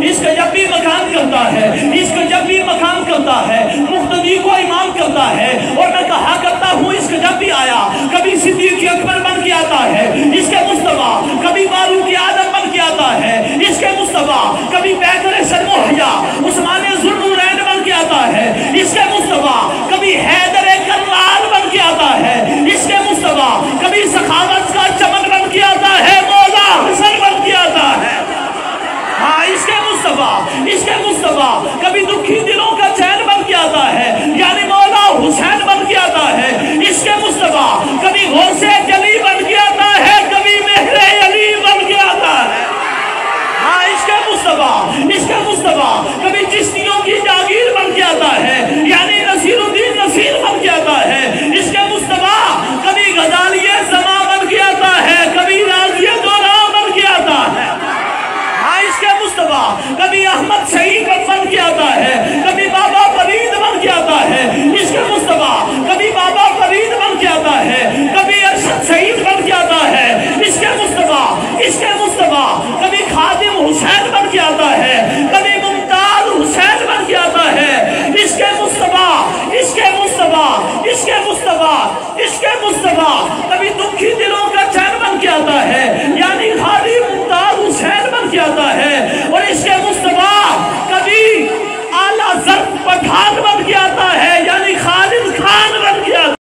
عشق جب بھی مکان کرتا ہے، عشق جب بھی مکان کرتا ہے، مقتدی کو امام کرتا ہے۔ اور میں کہا کرتا ہوں عشق جب بھی آیا، کبھی صدیق اکبر بن کے آتا ہے عشق مصطفیٰ، کبھی فاروق اعظم بن کے آتا ہے عشق مصطفیٰ، کبھی پیکر شرم و حیا عثمان ذوالنورین بن کے آتا ہے عشق مصطفیٰ، کبھی حیدر کرار بن کے آتا ہے عشق مصطفیٰ، کبھی سخاوت کا چمن بن کے آتا ہے مولا حسن بن کے آتا ہے۔ ہاں عشق مصطفیٰ، عشق مصطفیٰ کبھی دکھی دلوں کا چین بن کے آتا ہے، یعنی مولا حسین بن کے آتا ہے۔ عشق مصطفیٰ کبھی غوث جلی بن